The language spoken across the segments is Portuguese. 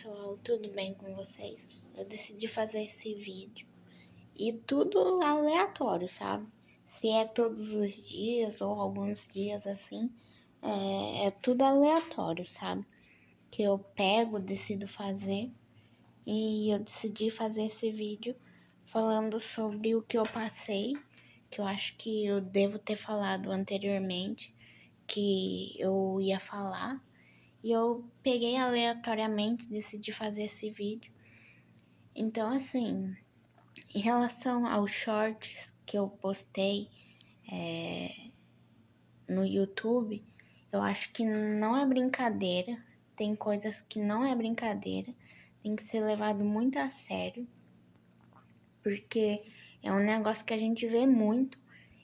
pessoal, tudo bem com vocês? Eu decidi fazer esse vídeo e tudo aleatório, sabe? Se é todos os dias ou alguns dias assim, é tudo aleatório, sabe? Que eu pego, decido fazer e eu decidi fazer esse vídeo falando sobre o que eu passei, que eu acho que eu devo ter falado anteriormente, que eu ia falar. E eu peguei aleatoriamente, decidi fazer esse vídeo. Então, assim, em relação aos shorts que eu postei no YouTube, eu acho que não é brincadeira. Tem coisas que não é brincadeira. Tem que ser levado muito a sério. Porque é um negócio que a gente vê muito.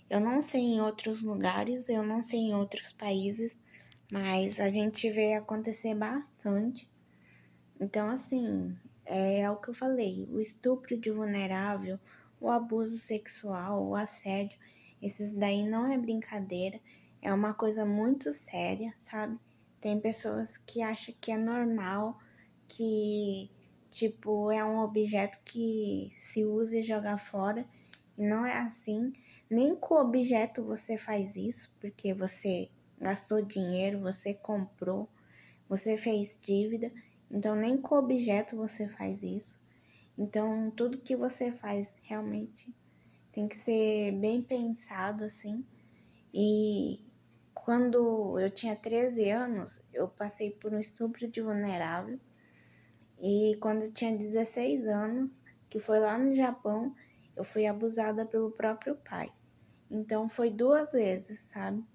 Eu não sei em outros lugares, eu não sei em outros países, mas a gente vê acontecer bastante. Então, assim, é o que eu falei, o estupro de vulnerável, o abuso sexual, o assédio, esses daí não é brincadeira, é uma coisa muito séria, sabe? Tem pessoas que acham que é normal, que, tipo, é um objeto que se usa e joga fora, e não é assim. Nem com o objeto você faz isso, porque você gastou dinheiro, você comprou, você fez dívida, então nem com objeto você faz isso. Então tudo que você faz realmente tem que ser bem pensado assim. E quando eu tinha 13 anos, eu passei por um estupro de vulnerável. E quando eu tinha 16 anos, que foi lá no Japão, eu fui abusada pelo próprio pai. Então foi 2 vezes, sabe?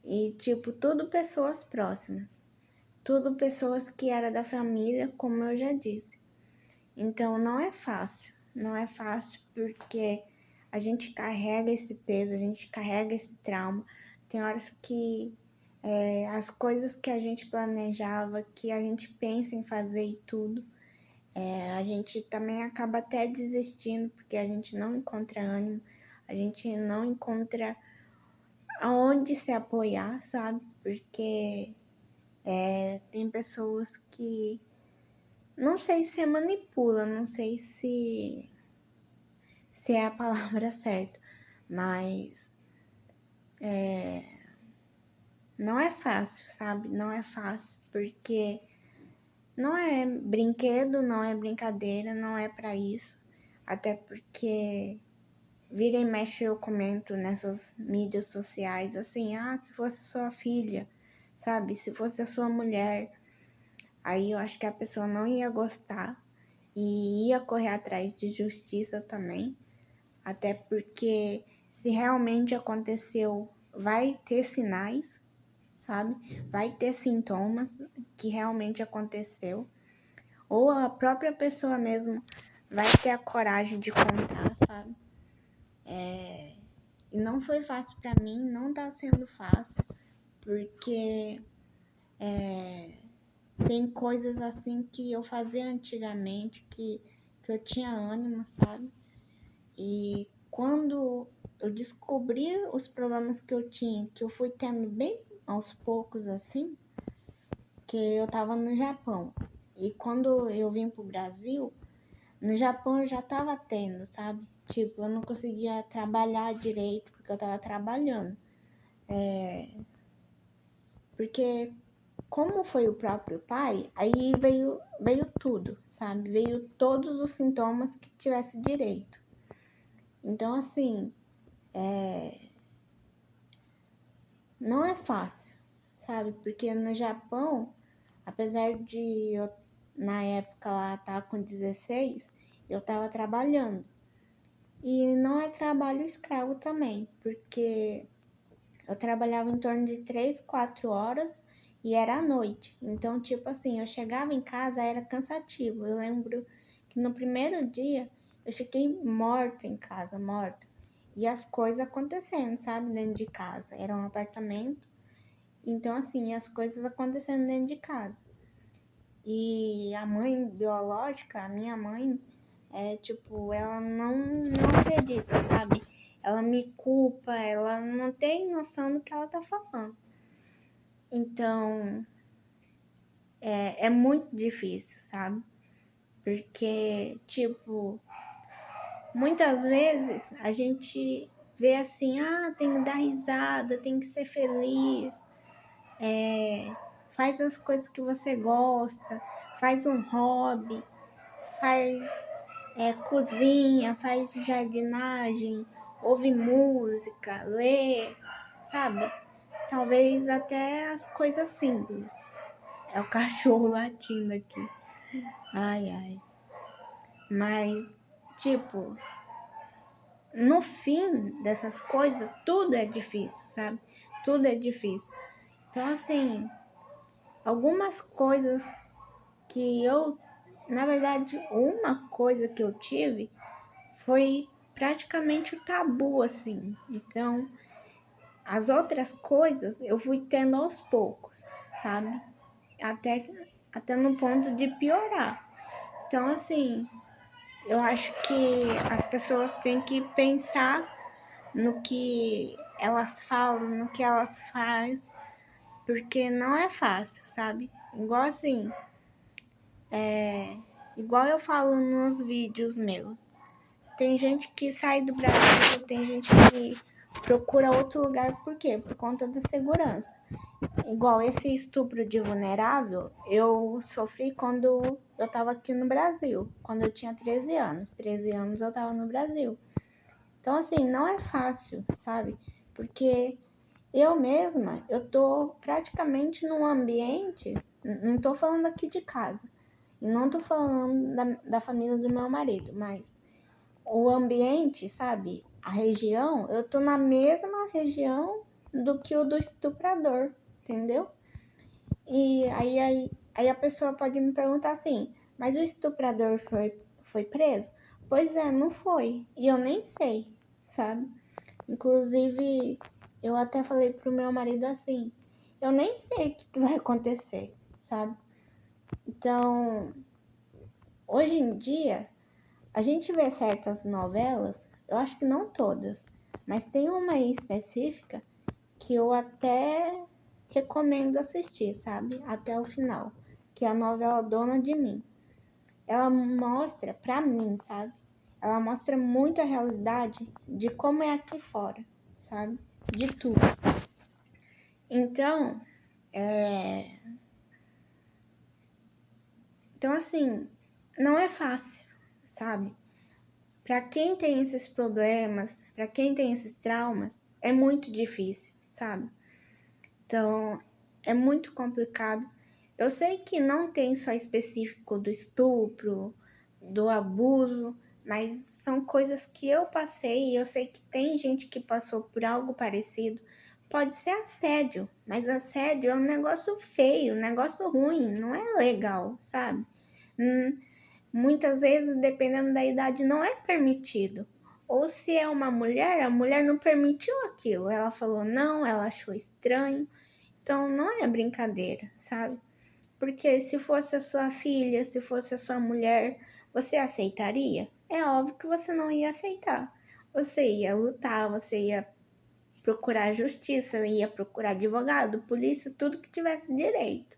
E tipo, tudo pessoas próximas. Tudo pessoas que eram da família, como eu já disse. Então não é fácil, não é fácil porque a gente carrega esse peso, a gente carrega esse trauma. Tem horas que as coisas que a gente planejava, que a gente pensa em fazer e tudo, a gente também acaba até desistindo porque a gente não encontra ânimo, a gente não encontra aonde se apoiar, sabe? Porque tem pessoas que não sei se é manipula, não sei se é a palavra certa, mas não é fácil, sabe? Não é fácil, porque não é brinquedo, não é brincadeira, não é pra isso. Até porque vira e mexe eu comento nessas mídias sociais assim, se fosse sua filha, sabe? Se fosse a sua mulher, aí eu acho que a pessoa não ia gostar e ia correr atrás de justiça também. Até porque se realmente aconteceu, vai ter sinais, sabe? Vai ter sintomas que realmente aconteceu. Ou a própria pessoa mesmo vai ter a coragem de contar, sabe? E não foi fácil pra mim, não tá sendo fácil, porque tem coisas assim que eu fazia antigamente que eu tinha ânimo, sabe? E quando eu descobri os problemas que eu tinha, que eu fui tendo bem aos poucos assim, que eu tava no Japão. E quando eu vim pro Brasil, no Japão eu já tava tendo, sabe? Tipo, eu não conseguia trabalhar direito porque eu tava trabalhando. Porque como foi o próprio pai, aí veio tudo, sabe? Veio todos os sintomas que tivesse direito. Então, assim, não é fácil, sabe? Porque no Japão, apesar de eu, na época lá, estar com 16, eu tava trabalhando. E não é trabalho escravo também, porque eu trabalhava em torno de 3, 4 horas e era à noite. Então, tipo assim, eu chegava em casa, era cansativo. Eu lembro que no primeiro dia eu fiquei morta em casa, morta. E as coisas acontecendo, sabe, dentro de casa. Era um apartamento. Então, assim, as coisas acontecendo dentro de casa. E a mãe biológica, a minha mãe, tipo, ela não acredita, sabe? Ela me culpa, ela não tem noção do que ela tá falando. Então, é muito difícil, sabe? Porque, tipo, muitas vezes a gente vê assim, tem que dar risada, tem que ser feliz, faz as coisas que você gosta, faz um hobby, faz cozinha, faz jardinagem, ouve música, lê, sabe? Talvez até as coisas simples. É o cachorro latindo aqui. Ai, ai. Mas, tipo, no fim dessas coisas, tudo é difícil, sabe? Tudo é difícil. Então, assim, algumas coisas que eu, na verdade, uma coisa que eu tive foi praticamente o tabu, assim. Então, as outras coisas eu fui tendo aos poucos, sabe? Até, até no ponto de piorar. Então, assim, eu acho que as pessoas têm que pensar no que elas falam, no que elas fazem, porque não é fácil, sabe? Igual assim, igual eu falo nos vídeos meus. Tem gente que sai do Brasil, tem gente que procura outro lugar, por quê? Por conta da segurança. Igual esse estupro de vulnerável, eu sofri quando eu tava aqui no Brasil, quando eu tinha 13 anos. 13 anos eu tava no Brasil. Então, assim, não é fácil, sabe? Porque eu mesma, eu tô praticamente num ambiente, não tô falando aqui de casa, e não tô falando da família do meu marido, mas o ambiente, sabe? A região, eu tô na mesma região do que o do estuprador, entendeu? E aí a pessoa pode me perguntar assim, mas o estuprador foi preso? Pois é, não foi. E eu nem sei, sabe? Inclusive, eu até falei pro meu marido assim, eu nem sei o que vai acontecer, sabe? Então, hoje em dia, a gente vê certas novelas, eu acho que não todas, mas tem uma aí específica que eu até recomendo assistir, sabe? Até o final, que é a novela Dona de Mim. Ela mostra, pra mim, sabe? Ela mostra muito a realidade de como é aqui fora, sabe? De tudo. Então, então assim, não é fácil, sabe? Pra quem tem esses problemas, pra quem tem esses traumas, é muito difícil, sabe? Então, é muito complicado. Eu sei que não tem só específico do estupro, do abuso, mas são coisas que eu passei e eu sei que tem gente que passou por algo parecido. Pode ser assédio, mas assédio é um negócio feio, um negócio ruim, não é legal, sabe? Muitas vezes, dependendo da idade, não é permitido. Ou se é uma mulher, a mulher não permitiu aquilo. Ela falou não, ela achou estranho. Então não é brincadeira, sabe? Porque se fosse a sua filha, se fosse a sua mulher, você aceitaria? É óbvio que você não ia aceitar. Você ia lutar, você ia procurar justiça, ia procurar advogado, polícia, tudo que tivesse direito.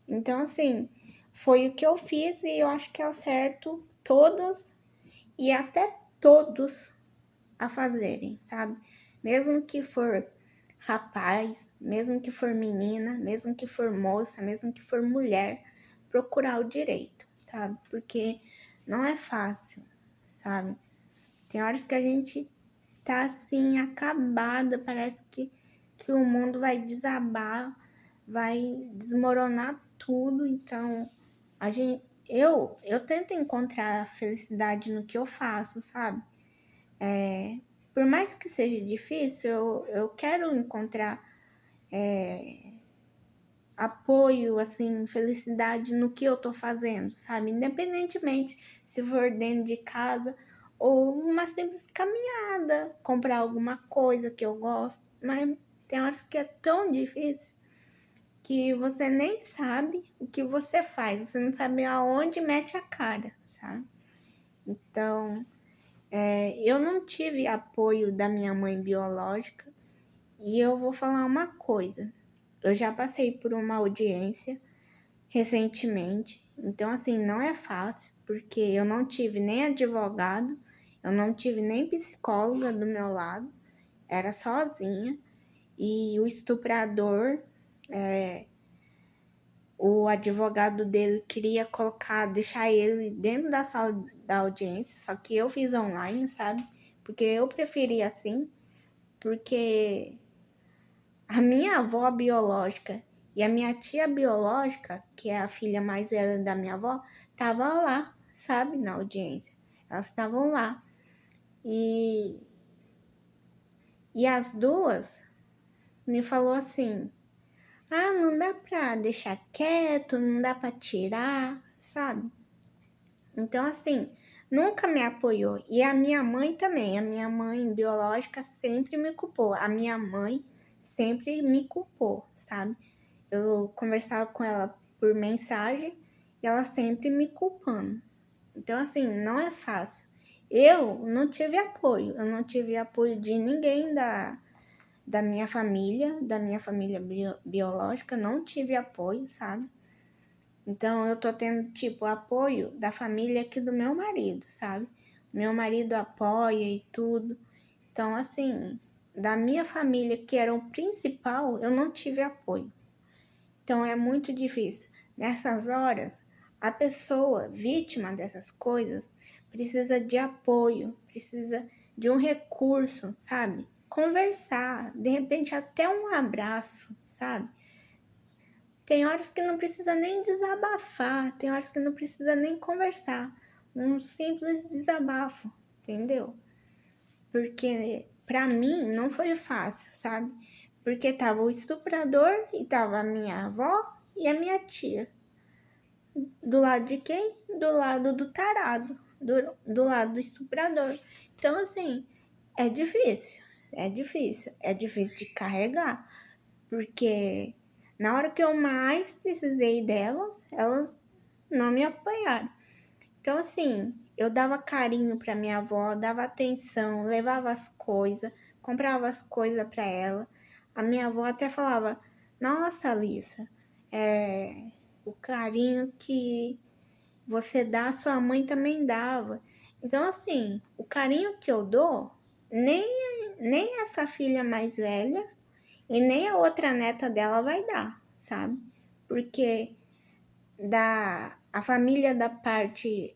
Então, assim, foi o que eu fiz e eu acho que é o certo todas e até todos a fazerem, sabe? Mesmo que for rapaz, mesmo que for menina, mesmo que for moça, mesmo que for mulher, procurar o direito, sabe? Porque não é fácil, sabe? Tem horas que a gente tá assim, acabada, parece que o mundo vai desabar, vai desmoronar tudo, então eu tento encontrar felicidade no que eu faço, sabe? Por mais que seja difícil, eu quero encontrar apoio, assim, felicidade no que eu tô fazendo, sabe? Independentemente se for dentro de casa ou uma simples caminhada, comprar alguma coisa que eu gosto, mas tem horas que é tão difícil que você nem sabe o que você faz, você não sabe aonde mete a cara, sabe? Então, eu não tive apoio da minha mãe biológica e eu vou falar uma coisa. Eu já passei por uma audiência recentemente. Então, assim, não é fácil, porque eu não tive nem advogado, eu não tive nem psicóloga do meu lado, era sozinha. E o estuprador, o advogado dele queria deixar ele dentro da sala da audiência, só que eu fiz online, sabe? Porque eu preferi assim, porque a minha avó biológica e a minha tia biológica, que é a filha mais velha da minha avó, tava lá, sabe, na audiência. Elas estavam lá. E, e as duas me falou assim: "Ah, não dá pra deixar quieto, não dá pra tirar", sabe? Então, assim, nunca me apoiou. E a minha mãe também. A minha mãe biológica sempre me culpou. A minha mãe sempre me culpou, sabe? Eu conversava com ela por mensagem e ela sempre me culpando. Então, assim, não é fácil. Eu não tive apoio. Eu não tive apoio de ninguém da minha família biológica. Não tive apoio, sabe? Então eu tô tendo, tipo, apoio da família aqui do meu marido, sabe? Meu marido apoia e tudo. Então, assim, da minha família, que era o principal, eu não tive apoio. Então é muito difícil. Nessas horas, a pessoa vítima dessas coisas precisa de apoio, precisa de um recurso, sabe? Conversar, de repente até um abraço, sabe? Tem horas que não precisa nem desabafar, tem horas que não precisa nem conversar. Um simples desabafo, entendeu? Porque pra mim não foi fácil, sabe? Porque tava o estuprador e tava a minha avó e a minha tia. Do lado de quem? Do lado do tarado, do lado do estuprador. Então, assim, é difícil, é difícil de carregar. Porque na hora que eu mais precisei delas, elas não me apoiaram. Então, assim, eu dava carinho para minha avó, dava atenção, levava as coisas, comprava as coisas para ela. A minha avó até falava: "Nossa, Alissa, o carinho que você dá, sua mãe também dava". Então, assim, o carinho que eu dou, nem essa filha mais velha e nem a outra neta dela vai dar, sabe? Porque a família da parte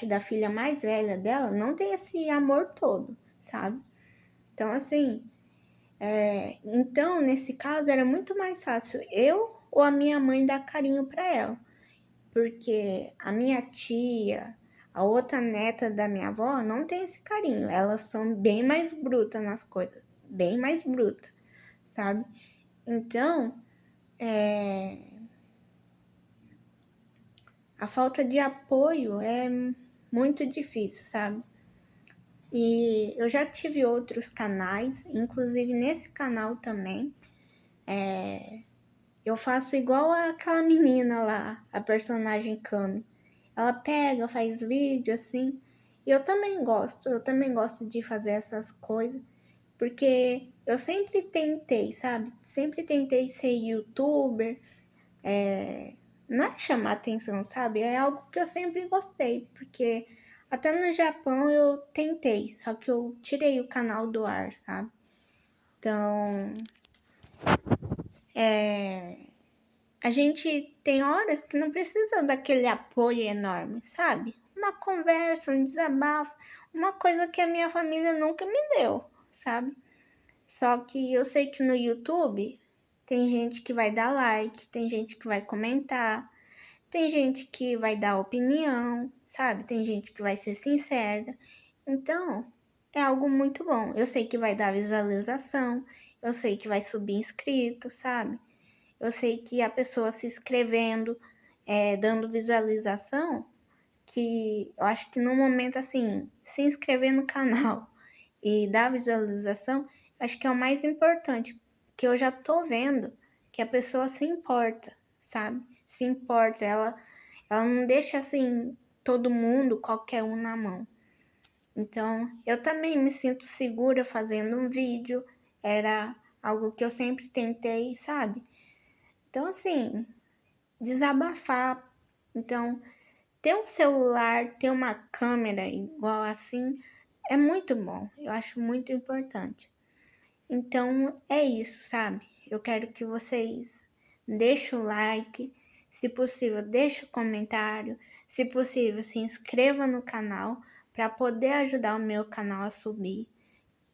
da filha mais velha dela não tem esse amor todo, sabe? Então, assim, então nesse caso era muito mais fácil eu ou a minha mãe dar carinho para ela, porque a minha tia, a outra neta da minha avó não tem esse carinho, elas são bem mais brutas nas coisas, bem mais brutas, sabe? Então, a falta de apoio é muito difícil, sabe? E eu já tive outros canais, inclusive nesse canal também. Eu faço igual aquela menina lá, a personagem Cami. Ela pega, faz vídeo assim. E eu também gosto de fazer essas coisas. Porque eu sempre tentei, sabe? Sempre tentei ser youtuber. Não é chamar atenção, sabe? É algo que eu sempre gostei. Porque até no Japão eu tentei, só que eu tirei o canal do ar, sabe? Então, a gente tem horas que não precisa daquele apoio enorme, sabe? Uma conversa, um desabafo, uma coisa que a minha família nunca me deu, sabe? Só que eu sei que no YouTube tem gente que vai dar like, tem gente que vai comentar, tem gente que vai dar opinião, sabe? Tem gente que vai ser sincera. Então, é algo muito bom. Eu sei que vai dar visualização, eu sei que vai subir inscrito, sabe? Eu sei que a pessoa se inscrevendo, dando visualização, que eu acho que no momento assim, se inscrever no canal e dar visualização, acho que é o mais importante, que eu já tô vendo que a pessoa se importa, sabe? Se importa, ela não deixa assim todo mundo, qualquer um na mão. Então, eu também me sinto segura fazendo um vídeo, era algo que eu sempre tentei, sabe? Então, assim, desabafar. Então, ter um celular, ter uma câmera igual assim, é muito bom. Eu acho muito importante. Então, é isso, sabe? Eu quero que vocês deixem o like, se possível, deixe o comentário, se possível, se inscreva no canal para poder ajudar o meu canal a subir,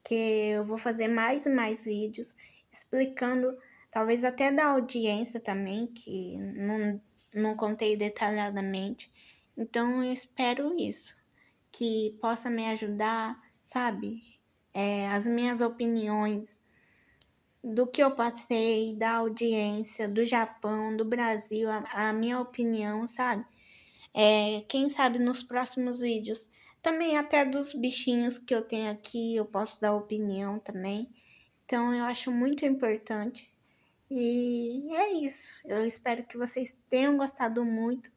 que eu vou fazer mais e mais vídeos explicando, talvez até da audiência também, que não contei detalhadamente. Então, eu espero isso, que possa me ajudar, sabe? As minhas opiniões do que eu passei, da audiência, do Japão, do Brasil, a minha opinião, sabe? Quem sabe nos próximos vídeos, também até dos bichinhos que eu tenho aqui, eu posso dar opinião também. Então eu acho muito importante. E é isso. Eu espero que vocês tenham gostado muito.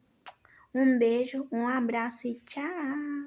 Um beijo, um abraço e tchau!